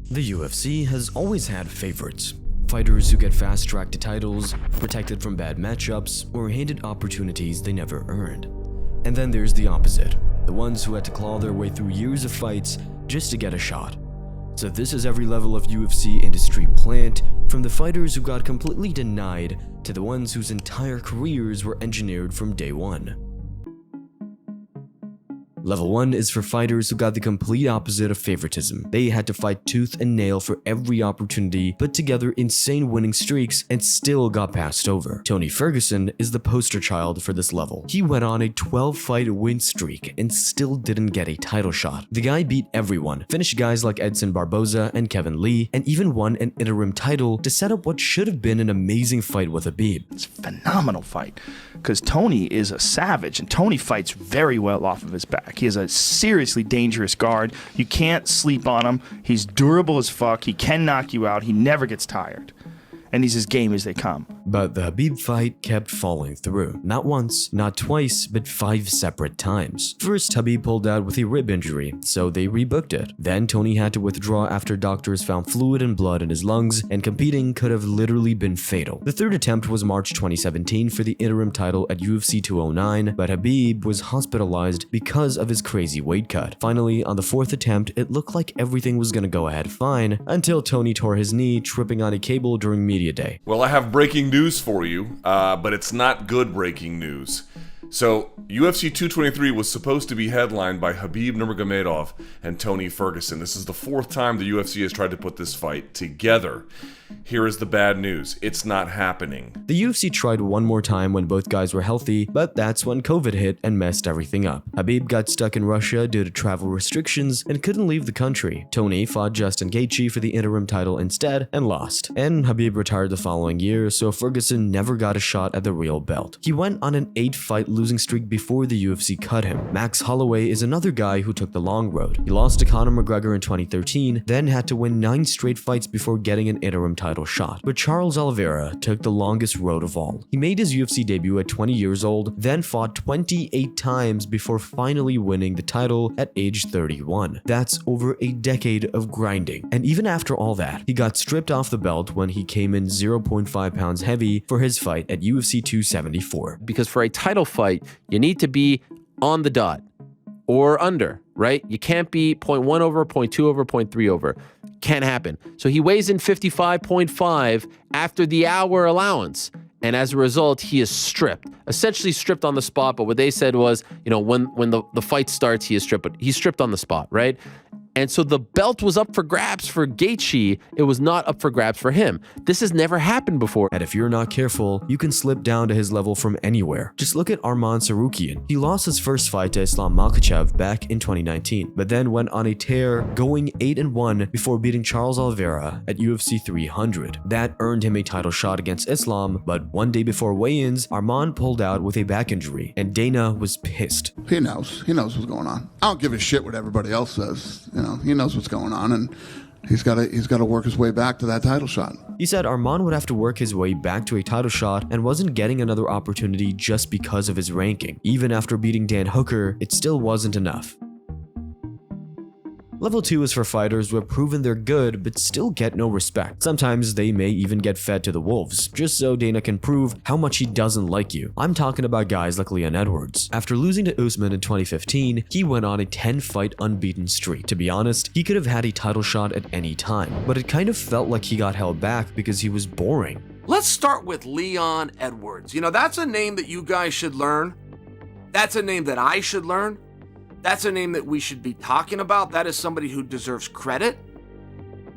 The UFC has always had favorites. Fighters who get fast-tracked to titles, protected from bad matchups, or handed opportunities they never earned. And then there's the opposite, the ones who had to claw their way through years of fights just to get a shot. So this is every level of UFC industry plant, from the fighters who got completely denied to the ones whose entire careers were engineered from day one. Level 1 is for fighters who got the complete opposite of favoritism. They had to fight tooth and nail for every opportunity, put together insane winning streaks, and still got passed over. Tony Ferguson is the poster child for this level. He went on a 12-fight win streak and still didn't get a title shot. The guy beat everyone, finished guys like Edson Barboza and Kevin Lee, and even won an interim title to set up what should have been an amazing fight with Khabib. It's a phenomenal fight because Tony is a savage, and Tony fights very well off of his back. He is a seriously dangerous guard. You can't sleep on him. He's durable as fuck. He can knock you out. He never gets tired. And he's as game as they come. But the Khabib fight kept falling through. Not once, not twice, but 5 separate times. First, Khabib pulled out with a rib injury, so they rebooked it. Then Tony had to withdraw after doctors found fluid and blood in his lungs, and competing could have literally been fatal. The third attempt was March 2017 for the interim title at UFC 209, but Khabib was hospitalized because of his crazy weight cut. Finally, on the fourth attempt, it looked like everything was gonna go ahead fine, until Tony tore his knee tripping on a cable during media day. Well, I have breaking news for you, but it's not good breaking news. So, UFC 223 was supposed to be headlined by Khabib Nurmagomedov and Tony Ferguson. This is the 4th time the UFC has tried to put this fight together. Here is the bad news. It's not happening. The UFC tried one more time when both guys were healthy, but that's when COVID hit and messed everything up. Khabib got stuck in Russia due to travel restrictions and couldn't leave the country. Tony fought Justin Gaethje for the interim title instead and lost. And Khabib retired the following year, so Ferguson never got a shot at the real belt. He went on an 8-fight losing streak before the UFC cut him. Max Holloway is another guy who took the long road. He lost to Conor McGregor in 2013, then had to win 9 straight fights before getting an interim title shot. But Charles Oliveira took the longest road of all. He made his UFC debut at 20 years old, then fought 28 times before finally winning the title at age 31. That's over a decade of grinding. And even after all that, he got stripped off the belt when he came in 0.5 pounds heavy for his fight at UFC 274. Because for a title fight, you need to be on the dot or under, right? You can't be 0.1 over, 0.2 over, 0.3 over. Can't happen. So he weighs in 55.5 after the hour allowance. And as a result, he is stripped, essentially stripped on the spot. But what they said was, you know, when the fight starts, he is stripped, but he's stripped on the spot, right? And so the belt was up for grabs for Gaethje. It was not up for grabs for him. This has never happened before. And if you're not careful, you can slip down to his level from anywhere. Just look at Arman Tsarukyan. He lost his first fight to Islam Makhachev back in 2019, but then went on a tear, going 8-1 before beating Charles Oliveira at UFC 300. That earned him a title shot against Islam, but one day before weigh-ins, Arman pulled out with a back injury, and Dana was pissed. He knows what's going on. I don't give a shit what everybody else says. He knows what's going on, and he's got to work his way back to that title shot. He said Arman would have to work his way back to a title shot and wasn't getting another opportunity just because of his ranking. Even after beating Dan Hooker, it still wasn't enough. Level 2 is for fighters who have proven they're good but still get no respect. Sometimes they may even get fed to the wolves, just so Dana can prove how much he doesn't like you. I'm talking about guys like Leon Edwards. After losing to Usman in 2015, he went on a 10-fight unbeaten streak. To be honest, he could have had a title shot at any time, but it kind of felt like he got held back because he was boring. Let's start with Leon Edwards. You know, that's a name that you guys should learn. That's a name that I should learn. That's a name that we should be talking about. That is somebody who deserves credit.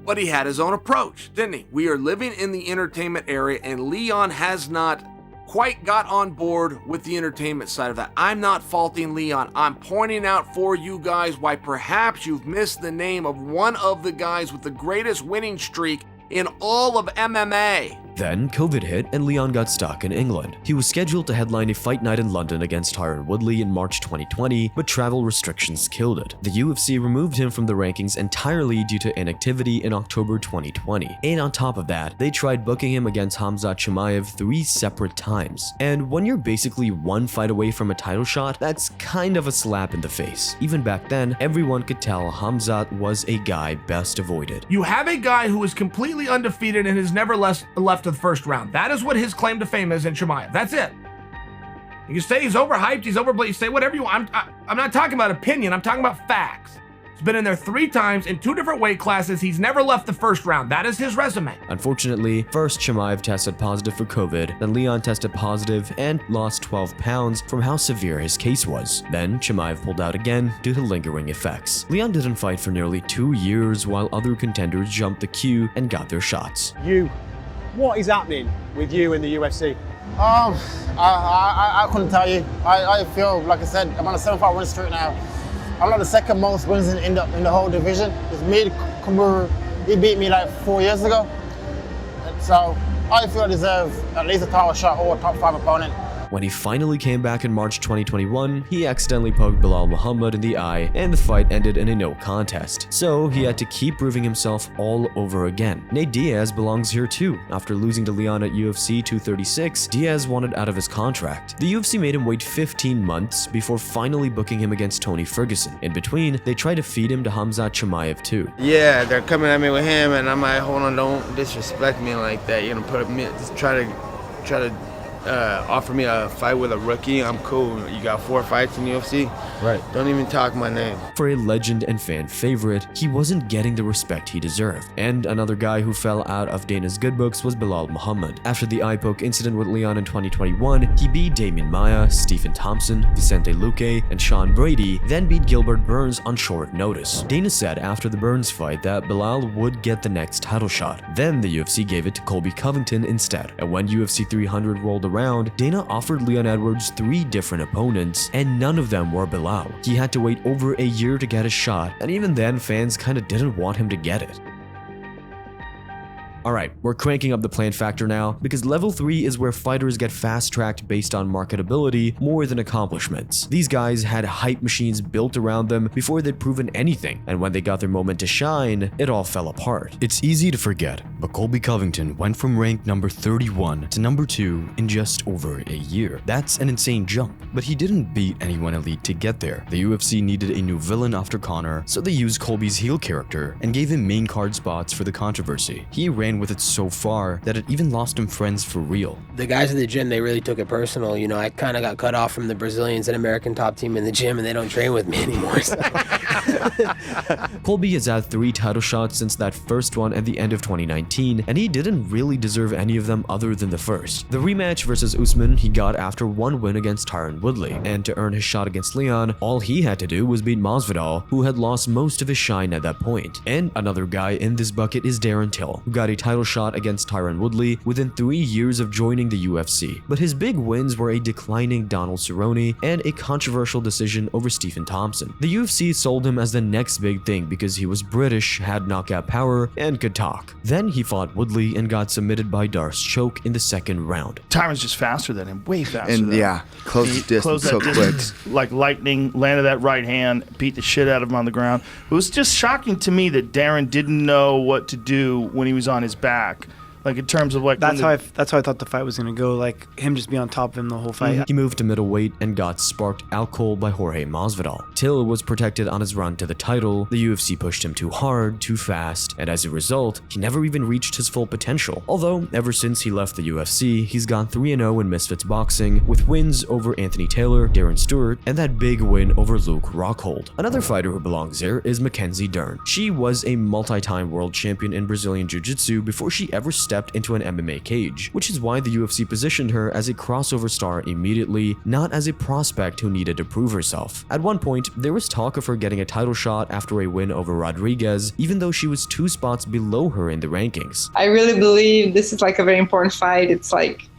But he had his own approach, didn't he? We are living in the entertainment area, and Leon has not quite got on board with the entertainment side of that. I'm not faulting Leon. I'm pointing out for you guys why perhaps you've missed the name of one of the guys with the greatest winning streak in all of MMA. Then COVID hit and Leon got stuck in England. He was scheduled to headline a fight night in London against Tyron Woodley in March 2020, but travel restrictions killed it. The UFC removed him from the rankings entirely due to inactivity in October 2020. And on top of that, they tried booking him against Khamzat Chimaev 3 separate times. And when you're basically one fight away from a title shot, that's kind of a slap in the face. Even back then, everyone could tell Khamzat was a guy best avoided. You have a guy who is completely undefeated and has never left the first round. That is what his claim to fame is in Chimaev. That's it. You can say he's overhyped, he's overblated, say whatever you want. I'm not talking about opinion, I'm talking about facts. He's been in there 3 times in 2 different weight classes. He's never left the first round. That is his resume. Unfortunately, first Chimaev tested positive for COVID, then Leon tested positive and lost 12 pounds from how severe his case was. Then Chimaev pulled out again due to lingering effects. Leon didn't fight for nearly 2 years while other contenders jumped the queue and got their shots. What is happening with you in the UFC? I couldn't tell you. I feel, like I said, I'm on a 7-fight win streak now. I'm like the second most wins in the whole division. It's me, Kumuru. He beat me like 4 years ago. So I feel I deserve at least a title shot or a top 5 opponent. When he finally came back in March 2021, he accidentally poked Bilal Muhammad in the eye and the fight ended in a no contest. So he had to keep proving himself all over again. Nate Diaz belongs here too. After losing to Leon at UFC 236, Diaz wanted out of his contract. The UFC made him wait 15 months before finally booking him against Tony Ferguson. In between, they tried to feed him to Khamzat Chimaev too. Yeah, they're coming at me with him and I'm like, hold on, don't disrespect me like that. You're gonna just try to offer me a fight with a rookie. I'm cool. You got 4 fights in the UFC? Right. Don't even talk my name. For a legend and fan favorite, he wasn't getting the respect he deserved. And another guy who fell out of Dana's good books was Bilal Muhammad. After the eye poke incident with Leon in 2021, he beat Damian Maia, Stephen Thompson, Vicente Luque, and Sean Brady, then beat Gilbert Burns on short notice. Dana said after the Burns fight that Bilal would get the next title shot. Then the UFC gave it to Colby Covington instead. And when UFC 300 rolled around, Dana offered Leon Edwards 3 different opponents, and none of them were Bilal. He had to wait over a year to get a shot, and even then fans kinda didn't want him to get it. Alright, we're cranking up the plan factor now, because level 3 is where fighters get fast-tracked based on marketability more than accomplishments. These guys had hype machines built around them before they'd proven anything, and when they got their moment to shine, it all fell apart. It's easy to forget, but Colby Covington went from rank number 31 to number 2 in just over a year. That's an insane jump, but he didn't beat anyone elite to get there. The UFC needed a new villain after Conor, so they used Colby's heel character and gave him main card spots for the controversy. He ran with it so far that it even lost him friends for real. The guys in the gym, they really took it personal. You know, I kind of got cut off from the Brazilians and American top team in the gym, and they don't train with me anymore. So. Colby has had 3 title shots since that first one at the end of 2019, and he didn't really deserve any of them other than the first. The rematch versus Usman he got after 1 win against Tyron Woodley, and to earn his shot against Leon, all he had to do was beat Masvidal, who had lost most of his shine at that point. And another guy in this bucket is Darren Till, who got a title shot against Tyron Woodley within 3 years of joining the UFC. But his big wins were a declining Donald Cerrone and a controversial decision over Stephen Thompson. The UFC sold him as the next big thing because he was British, had knockout power, and could talk. Then he fought Woodley and got submitted by Darce choke in the 2nd round. Tyron's just faster than him, way faster And than him. yeah, close He distance closed that so quick. distance like lightning, landed that right hand, beat the shit out of him on the ground. It was just shocking to me that Darren didn't know what to do when he was on his back. Like in terms of like that's how I thought the fight was gonna go. Like him just be on top of him the whole fight. He moved to middleweight and got sparked out cold by Jorge Masvidal. Till was protected on his run to the title. The UFC pushed him too hard, too fast, and as a result, he never even reached his full potential. Although ever since he left the UFC, he's gone 3-0 in Misfits boxing, with wins over Anthony Taylor, Darren Stewart, and that big win over Luke Rockhold. Another fighter who belongs here is Mackenzie Dern. She was a multi-time world champion in Brazilian Jiu-Jitsu before she ever stepped into an MMA cage, which is why the UFC positioned her as a crossover star immediately, not as a prospect who needed to prove herself. At one point, there was talk of her getting a title shot after a win over Rodriguez, even though she was 2 spots below her in the rankings. I really believe this is like a very important fight. It's like,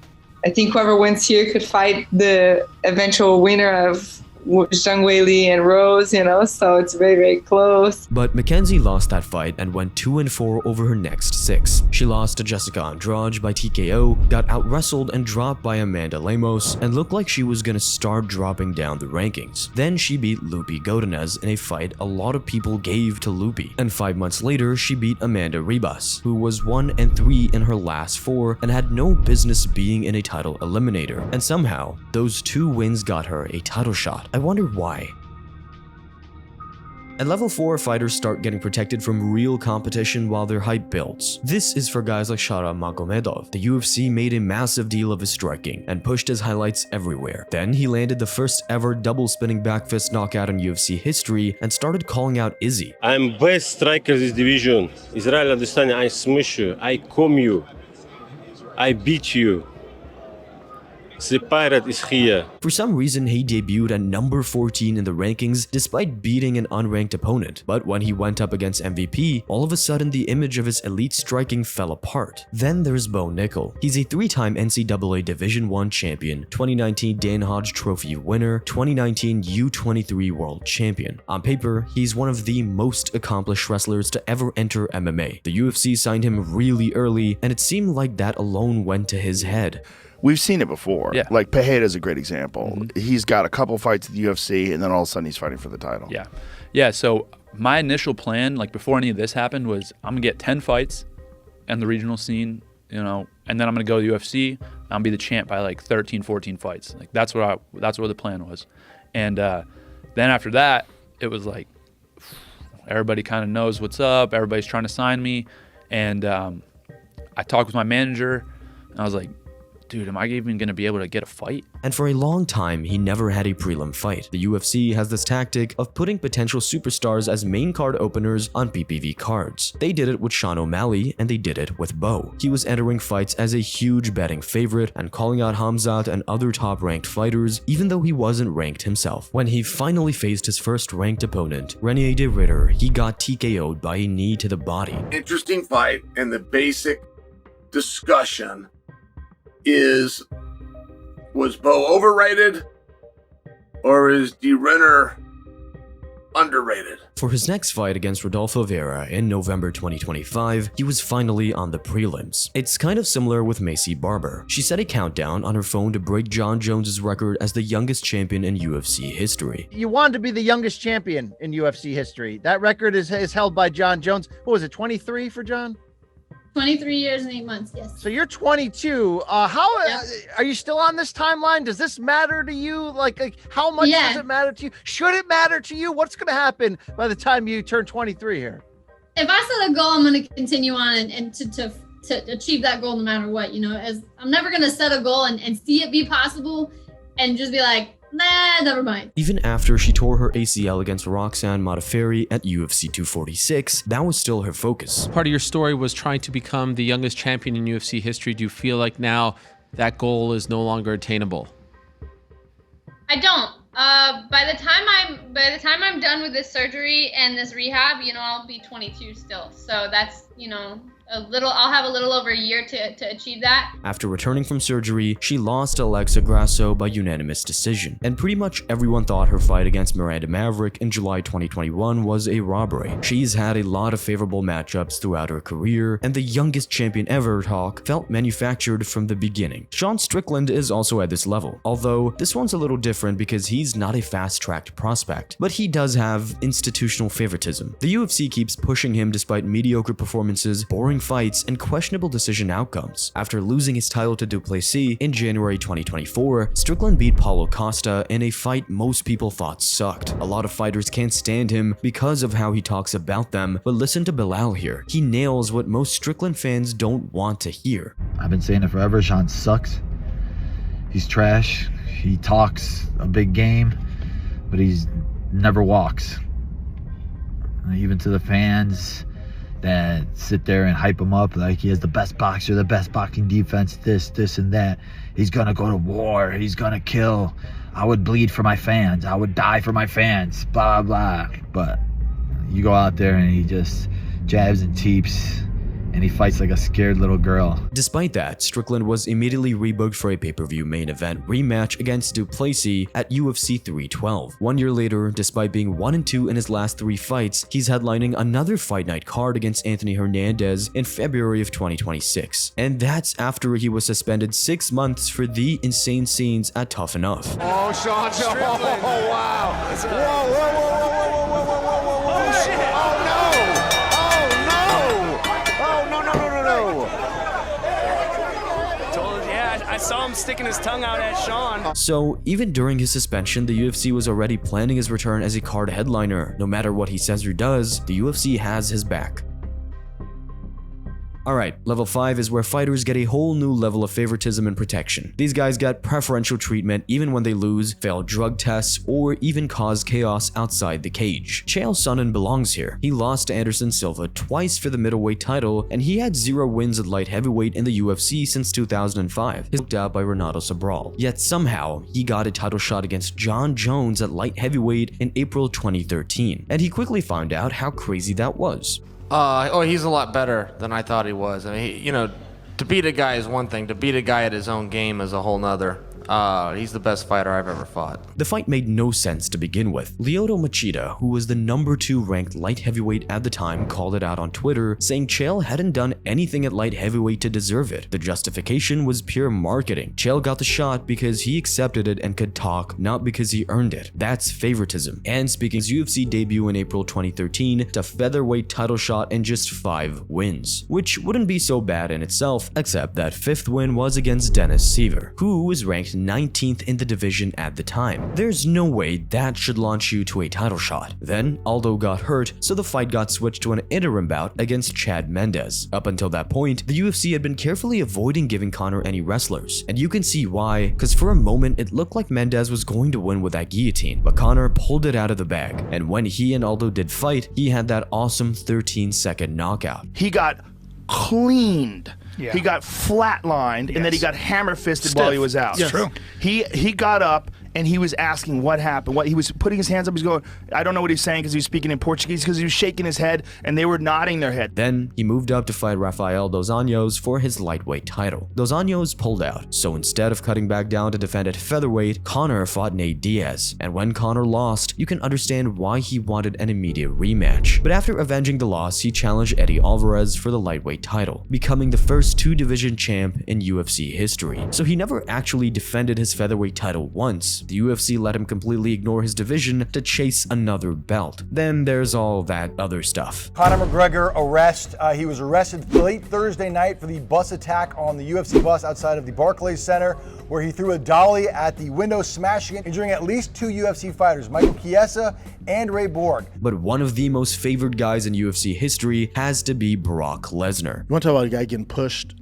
I think whoever wins here could fight the eventual winner of Zhang Weili and Rose, you know, so it's very, very close. But Mackenzie lost that fight and went 2-4 over her next 6. She lost to Jessica Andrade by TKO, got out-wrestled and dropped by Amanda Lemos, and looked like she was gonna start dropping down the rankings. Then she beat Lupi Godinez in a fight a lot of people gave to Lupi. And 5 months later, she beat Amanda Ribas, who was 1-3 in her last 4 and had no business being in a title eliminator. And somehow, those 2 wins got her a title shot. I wonder why. At level 4, fighters start getting protected from real competition while their hype builds. This is for guys like Shara Magomedov. The UFC made a massive deal of his striking and pushed his highlights everywhere. Then he landed the first ever double spinning back fist knockout in UFC history and started calling out Izzy. I'm best striker this division. Israel understand, I smash you, I comb you, I beat you. The pirate is here. For some reason, he debuted at number 14 in the rankings despite beating an unranked opponent. But when he went up against MVP, all of a sudden the image of his elite striking fell apart. Then there's Bo Nickel. He's a 3-time NCAA Division I champion, 2019 Dan Hodge Trophy winner, 2019 U23 World Champion. On paper, he's one of the most accomplished wrestlers to ever enter MMA. The UFC signed him really early, and it seemed like that alone went to his head. We've seen it before. Yeah. Like Pereira's a great example. He's got a couple fights at the UFC, and then all of a sudden he's fighting for the title. Yeah. Yeah, so my initial plan, like before any of this happened, was I'm going to get 10 fights in the regional scene, you know, and then I'm going to go to the UFC. I'm going to be the champ by like 13, 14 fights. Like that's what the plan was. And then after that, it was like everybody kind of knows what's up. Everybody's trying to sign me. And I talked with my manager, and I was like, dude, am I even going to be able to get a fight? And for a long time, he never had a prelim fight. The UFC has this tactic of putting potential superstars as main card openers on PPV cards. They did it with Sean O'Malley, and they did it with Bo. He was entering fights as a huge betting favorite and calling out Hamzat and other top-ranked fighters, even though he wasn't ranked himself. When he finally faced his first ranked opponent, Renier de Ridder, he got TKO'd by a knee to the body. Interesting fight, and the basic discussion is, was Bo overrated or is De Ridder underrated? For his next fight against Rodolfo Vera in November 2025, he was finally on the prelims. It's kind of similar with Macy Barber. She set a countdown on her phone to break John Jones's record as the youngest champion in UFC history. You wanted to be the youngest champion in UFC history. That record is held by John Jones. What was it, 23 for John? 23 years and 8 months, yes. So you're 22. Are you still on this timeline? Does this matter to you? Like how much does it matter to you? Should it matter to you? What's going to happen by the time you turn 23 here? If I set a goal, I'm going to continue on and to achieve that goal no matter what. You know, as I'm never going to set a goal and see it be possible and just be like, nah, never mind. Even after she tore her ACL against Roxanne Modafferi at UFC 246, that was still her focus. Part of your story was trying to become the youngest champion in UFC history. Do you feel like now that goal is no longer attainable? I don't. By the time I'm done with this surgery and this rehab, you know, I'll be 22 still. So that's, you know, I'll have a little over a year to achieve that. After returning from surgery, she lost to Alexa Grasso by unanimous decision, and pretty much everyone thought her fight against Miranda Maverick in July 2021 was a robbery. She's had a lot of favorable matchups throughout her career, and the youngest champion ever talk felt manufactured from the beginning. Sean Strickland is also at this level, although this one's a little different because he's not a fast-tracked prospect, but he does have institutional favoritism. The UFC keeps pushing him despite mediocre performances, boring fights, and questionable decision outcomes. After losing his title to Duplessis in January 2024, Strickland beat Paulo Costa in a fight most people thought sucked. A lot of fighters can't stand him because of how he talks about them, but listen to Bilal here. He nails what most Strickland fans don't want to hear. I've been saying it forever, Sean sucks. He's trash. He talks a big game, but he's never walks. Even to the fans that sit there and hype him up like he has the best boxer, the best boxing defense, this and that. He's gonna go to war, he's gonna kill. I would bleed for my fans, I would die for my fans, blah blah. But you go out there and he just jabs and teeps and he fights like a scared little girl. Despite that, Strickland was immediately rebooked for a pay-per-view main event rematch against Duplessis at UFC 312. 1 year later, despite being 1-2 in his last 3 fights, he's headlining another Fight Night card against Anthony Hernandez in February of 2026. And that's after he was suspended 6 months for the insane scenes at Tough Enough. Oh, Sean Strickland. Oh, wow. Whoa, whoa, whoa, whoa, whoa, whoa, whoa, whoa, whoa, whoa. Oh, shit. Oh, no. Yeah, I saw him sticking his tongue out at Sean. So, even during his suspension, the UFC was already planning his return as a card headliner. No matter what he says or does, the UFC has his back. Alright, level 5 is where fighters get a whole new level of favoritism and protection. These guys get preferential treatment even when they lose, fail drug tests, or even cause chaos outside the cage. Chael Sonnen belongs here. He lost to Anderson Silva twice for the middleweight title, and he had 0 wins at light heavyweight in the UFC since 2005. He's knocked out by Renato Sobral. Yet somehow, he got a title shot against John Jones at light heavyweight in April 2013, and he quickly found out how crazy that was. He's a lot better than I thought he was. I mean, to beat a guy is one thing. To beat a guy at his own game is a whole nother. He's the best fighter I've ever fought. The fight made no sense to begin with. Lyoto Machida, who was the number 2 ranked light heavyweight at the time, called it out on Twitter, saying Chael hadn't done anything at light heavyweight to deserve it. The justification was pure marketing. Chael got the shot because he accepted it and could talk, not because he earned it. That's favoritism. And speaking his UFC debut in April 2013, to featherweight title shot in just 5 wins, which wouldn't be so bad in itself, except that 5th win was against Dennis Seaver, who was ranked 19th in the division at the time. There's no way that should launch you to a title shot. Then Aldo got hurt, so the fight got switched to an interim bout against Chad Mendes. Up until that point, the UFC had been carefully avoiding giving Conor any wrestlers, and you can see why, because for a moment it looked like Mendes was going to win with that guillotine, but Conor pulled it out of the bag, and when he and Aldo did fight, he had that awesome 13-second knockout. He got cleaned. Yeah. He got flatlined, and then he got hammer fisted while he was out. Yes. True. He got up and he was asking what happened. What he was putting his hands up. He's going. I don't know what he's saying because he was speaking in Portuguese because he was shaking his head and they were nodding their head. Then he moved up to fight Rafael Dos Anjos for his lightweight title. Dos Anjos pulled out, so instead of cutting back down to defend at featherweight, Conor fought Nate Diaz. And when Conor lost, you can understand why he wanted an immediate rematch. But after avenging the loss, he challenged Eddie Alvarez for the lightweight title, becoming the first 2-division champ in UFC history. So he never actually defended his featherweight title once. The UFC let him completely ignore his division to chase another belt. Then there's all that other stuff. Conor McGregor arrest. He was arrested late Thursday night for the bus attack on the UFC bus outside of the Barclays Center, where he threw a dolly at the window, smashing it, injuring at least 2 UFC fighters, Michael Chiesa and Ray Borg. But one of the most favored guys in UFC history has to be Brock Lesnar. You want to talk about a guy getting pushed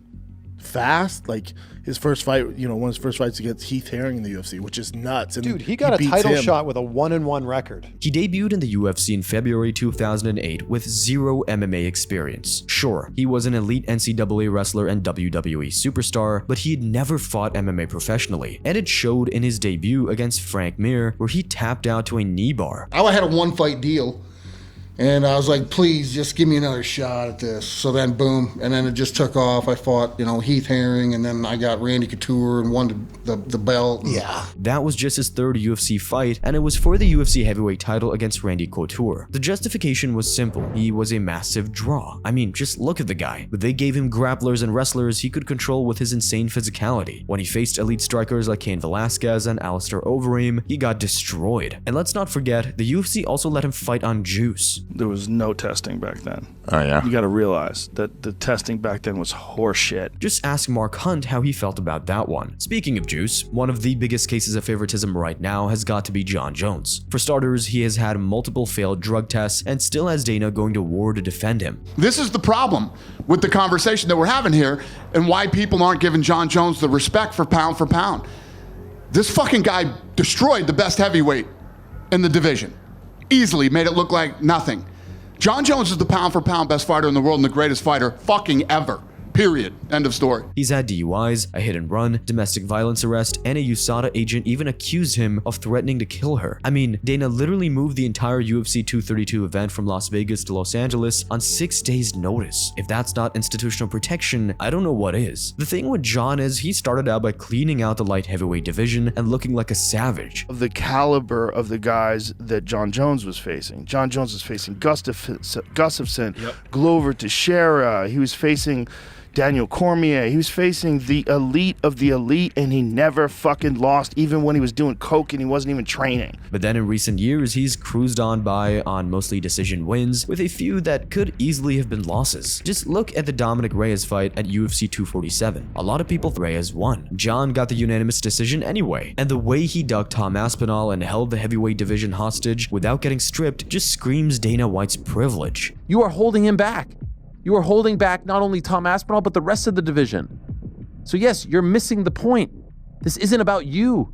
fast? Like his first fight, one of his first fights against Heath Herring in the UFC, which is nuts. And dude, he got a title shot with a 1-1 record. He debuted in the UFC in February 2008 with 0 MMA experience. Sure, he was an elite NCAA wrestler and WWE superstar, but he had never fought MMA professionally, and it showed in his debut against Frank Mir, where he tapped out to a knee bar. I had a 1-fight deal. And I was like, please, just give me another shot at this. So then, boom, and then it just took off. I fought, Heath Herring, and then I got Randy Couture and won the belt. Yeah. That was just his 3rd UFC fight, and it was for the UFC heavyweight title against Randy Couture. The justification was simple. He was a massive draw. I mean, just look at the guy. But they gave him grapplers and wrestlers he could control with his insane physicality. When he faced elite strikers like Cain Velasquez and Alistair Overeem, he got destroyed. And let's not forget, the UFC also let him fight on juice. There was no testing back then. Oh, yeah? You got to realize that the testing back then was horseshit. Just ask Mark Hunt how he felt about that one. Speaking of juice, one of the biggest cases of favoritism right now has got to be John Jones. For starters, he has had multiple failed drug tests and still has Dana going to war to defend him. This is the problem with the conversation that we're having here and why people aren't giving John Jones the respect for pound. This fucking guy destroyed the best heavyweight in the division. Easily made it look like nothing. John Jones is the pound for pound best fighter in the world and the greatest fighter fucking ever. Period. End of story. He's had DUIs, a hit and run, domestic violence arrest, and a USADA agent even accused him of threatening to kill her. I mean, Dana literally moved the entire UFC 232 event from Las Vegas to Los Angeles on 6 days' notice. If that's not institutional protection, I don't know what is. The thing with John is he started out by cleaning out the light heavyweight division and looking like a savage. Of the caliber of the guys that John Jones was facing. John Jones was facing Gustafsson, Glover Teixeira. He was facing Daniel Cormier. He was facing the elite of the elite, and he never fucking lost, even when he was doing coke and he wasn't even training. But then in recent years, he's cruised on by on mostly decision wins, with a few that could easily have been losses. Just look at the Dominic Reyes fight at UFC 247. A lot of people thought Reyes won. John got the unanimous decision anyway, and the way he ducked Tom Aspinall and held the heavyweight division hostage without getting stripped just screams Dana White's privilege. You are holding him back. You are holding back not only Tom Aspinall, but the rest of the division. So yes, you're missing the point. This isn't about you.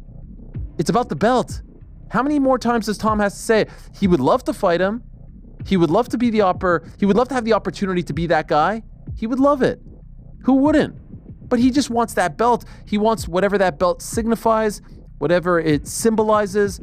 It's about the belt. How many more times does Tom have to say he would love to fight him? He would love to be he would love to have the opportunity to be that guy. He would love it. Who wouldn't? But he just wants that belt. He wants whatever that belt signifies, whatever it symbolizes,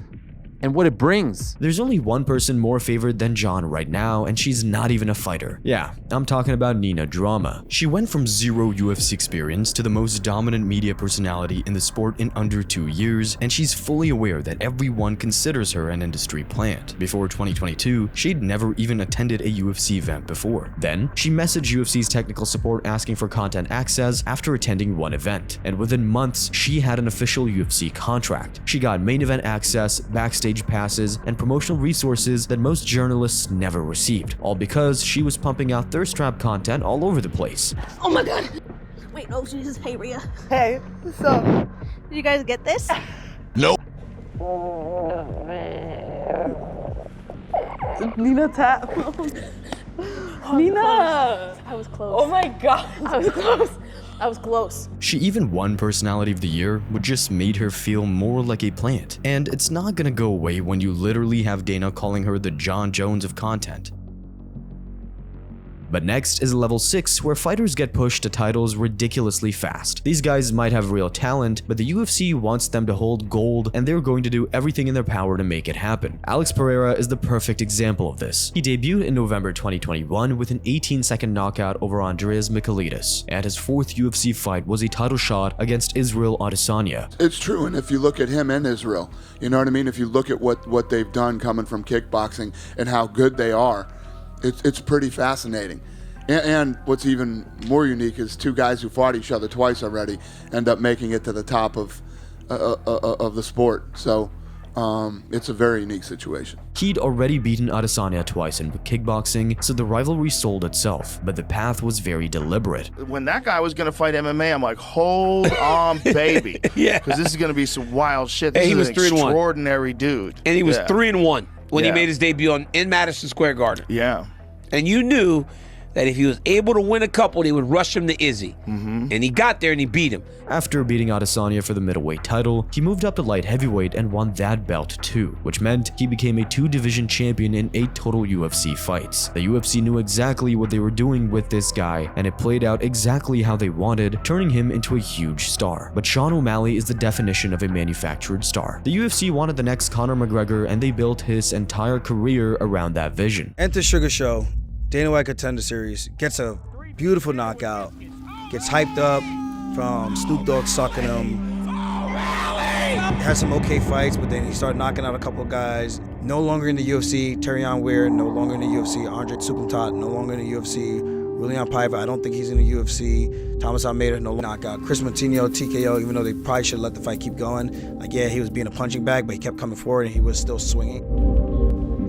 and what it brings. There's only one person more favored than John right now, and she's not even a fighter. Yeah, I'm talking about Nina Drama. She went from zero UFC experience to the most dominant media personality in the sport in under 2 years, and she's fully aware that everyone considers her an industry plant. Before 2022, she'd never even attended a UFC event before. Then, she messaged UFC's technical support asking for content access after attending one event, and within months, she had an official UFC contract. She got main event access, backstage passes, and promotional resources that most journalists never received, all because she was pumping out thirst trap content all over the place. Oh my god! Wait, oh Jesus, hey Rhea. Hey, what's up? Did you guys get this? Nope. Nina tap. Nina! I was close. Oh my god. I was close. I was close. She even won Personality of the Year, which just made her feel more like a plant. And it's not gonna go away when you literally have Dana calling her the John Jones of content. But next is level 6, where fighters get pushed to titles ridiculously fast. These guys might have real talent, but the UFC wants them to hold gold, and they're going to do everything in their power to make it happen. Alex Pereira is the perfect example of this. He debuted in November 2021 with an 18-second knockout over Andreas Michailidis, and his 4th UFC fight was a title shot against Israel Adesanya. It's true, and if you look at him and Israel, you know what I mean? If you look at what they've done coming from kickboxing and how good they are, it's pretty fascinating. And what's even more unique is 2 guys who fought each other twice already end up making it to the top of the sport. So it's a very unique situation. He'd already beaten Adesanya twice in kickboxing, so the rivalry sold itself, but the path was very deliberate. When that guy was going to fight MMA, I'm like, hold on, baby. Yeah. Because this is going to be some wild shit. This Hey, he is was an 3-1. extraordinary dude. And he was Yeah. 3-1 when he Yeah. made his debut in Madison Square Garden. Yeah. And you knew that if he was able to win a couple, they would rush him to Izzy. And he got there and he beat him. After beating Adesanya for the middleweight title, he moved up to light heavyweight and won that belt too, which meant he became a 2-division champion in 8 total UFC fights. The UFC knew exactly what they were doing with this guy, and it played out exactly how they wanted, turning him into a huge star. But Sean O'Malley is the definition of a manufactured star. The UFC wanted the next Conor McGregor, and they built his entire career around that vision. Enter Sugar Show, Dana White Contender Series, gets a beautiful knockout, gets hyped up from Snoop Dogg sucking him, has some okay fights, but then he started knocking out a couple of guys. No longer in the UFC, Terrion Weir, no longer in the UFC, Andre Sukumtat, no longer in the UFC, Julian Paiva, I don't think he's in the UFC, Thomas Almeida, no knockout, Chris Montinho, TKO, even though they probably should have let the fight keep going. Like, yeah, he was being a punching bag, but he kept coming forward and he was still swinging.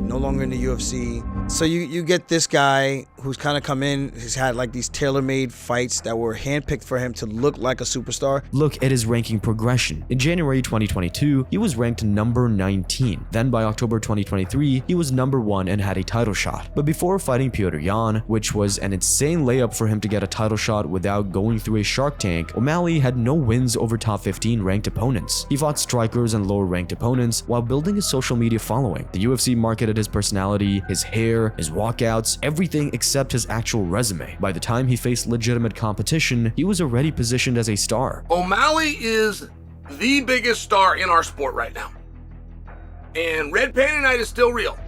No longer in the UFC. So you get this guy who's kind of come in, he's had like these tailor-made fights that were handpicked for him to look like a superstar. Look at his ranking progression. In January 2022, he was ranked number 19. Then by October 2023, he was number 1 and had a title shot. But before fighting Petr Yan, which was an insane layup for him to get a title shot without going through a Shark Tank, O'Malley had no wins over top 15 ranked opponents. He fought strikers and lower ranked opponents while building a social media following. The UFC marketed his personality, his hair, hair, his walkouts, everything except his actual resume. By the time he faced legitimate competition, he was already positioned as a star. O'Malley is the biggest star in our sport right now. And Red Panty Night is still real.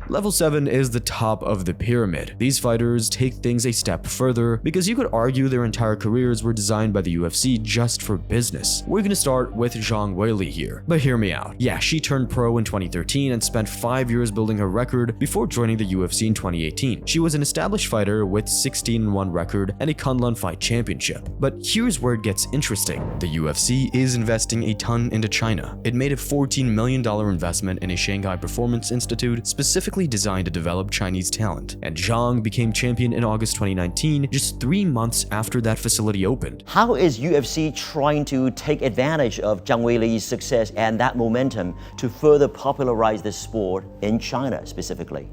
Level 7 is the top of the pyramid. These fighters take things a step further because you could argue their entire careers were designed by the UFC just for business. We're gonna start with Zhang Weili here, but hear me out. Yeah, she turned pro in 2013 and spent 5 years building her record before joining the UFC in 2018. She was an established fighter with 16-1 record and a Kunlun Fight Championship. But here's where it gets interesting. The UFC is investing a ton into China. It made a $14 million investment in a Shanghai Performance Institute specifically designed to develop Chinese talent, and Zhang became champion in August 2019, just 3 months after that facility opened. How is UFC trying to take advantage of Zhang Weili's success and that momentum to further popularize this sport in China specifically?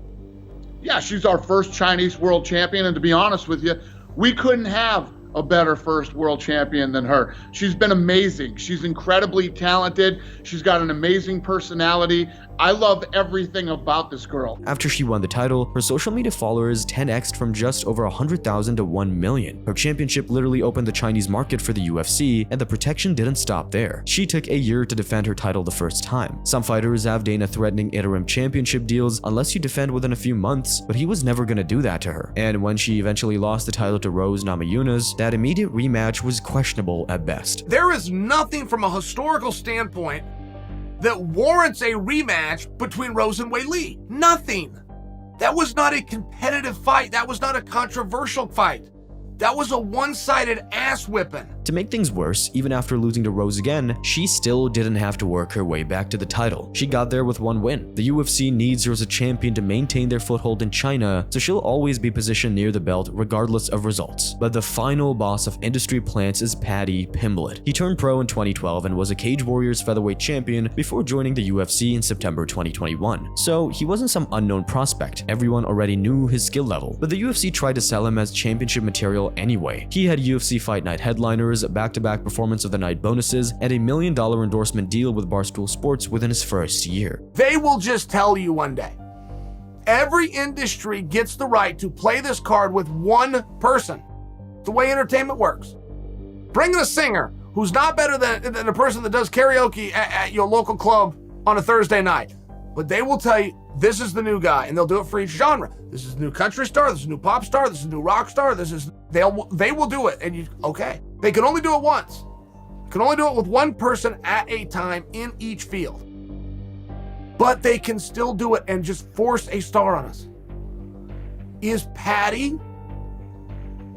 Yeah, she's our first Chinese world champion, and to be honest with you, we couldn't have a better first world champion than her. She's been amazing. She's incredibly talented. She's got an amazing personality. I love everything about this girl. After she won the title, her social media followers 10x'd from just over 100,000 to 1 million. Her championship literally opened the Chinese market for the UFC, and the protection didn't stop there. She took a year to defend her title the first time. Some fighters have Dana threatening interim championship deals unless you defend within a few months, but he was never gonna do that to her. And when she eventually lost the title to Rose Namajunas, that immediate rematch was questionable at best. There is nothing from a historical standpoint that warrants a rematch between Rose and Weili. Nothing. That was not a competitive fight. That was not a controversial fight. That was a one-sided ass whipping. To make things worse, even after losing to Rose again, she still didn't have to work her way back to the title. She got there with 1 win. The UFC needs her as a champion to maintain their foothold in China, so she'll always be positioned near the belt regardless of results. But the final boss of industry plants is Paddy Pimblett. He turned pro in 2012 and was a Cage Warriors featherweight champion before joining the UFC in September 2021. So he wasn't some unknown prospect. Everyone already knew his skill level, but the UFC tried to sell him as championship material anyway. He had UFC Fight Night headliners, back-to-back performance of the night bonuses, and a $1 million endorsement deal with Barstool Sports within his first year. They will just tell you one day, every industry gets the right to play this card with one person. It's the way entertainment works. Bring in a singer who's not better than a person that does karaoke at your local club on a Thursday night. But they will tell you, this is the new guy, and they'll do it for each genre. This is a new country star, this is a new pop star, this is a new rock star, they will do it, and okay. They can only do it once. They can only do it with one person at a time in each field. But they can still do it and just force a star on us. Is Paddy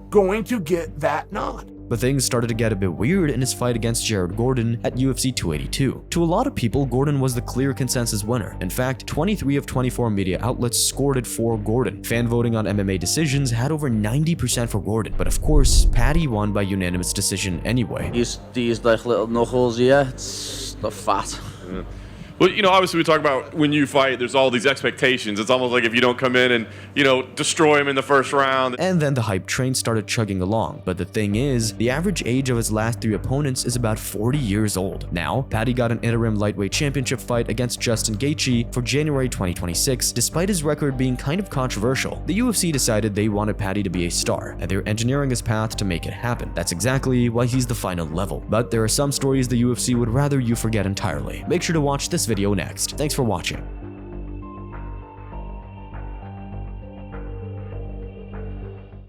going to get that nod? But things started to get a bit weird in his fight against Jared Gordon at UFC 282. To a lot of people, Gordon was the clear consensus winner. In fact, 23 of 24 media outlets scored it for Gordon. Fan voting on MMA decisions had over 90% for Gordon. But of course, Paddy won by unanimous decision anyway. These like little knuckles here, it's the fat. Yeah. Well, obviously we talk about when you fight, there's all these expectations. It's almost like if you don't come in and, destroy him in the first round. And then the hype train started chugging along. But the thing is, the average age of his last 3 opponents is about 40 years old. Now, Paddy got an interim lightweight championship fight against Justin Gaethje for January 2026, despite his record being kind of controversial. The UFC decided they wanted Paddy to be a star, and they're engineering his path to make it happen. That's exactly why he's the final level. But there are some stories the UFC would rather you forget entirely. Make sure to watch this video next. Thanks for watching.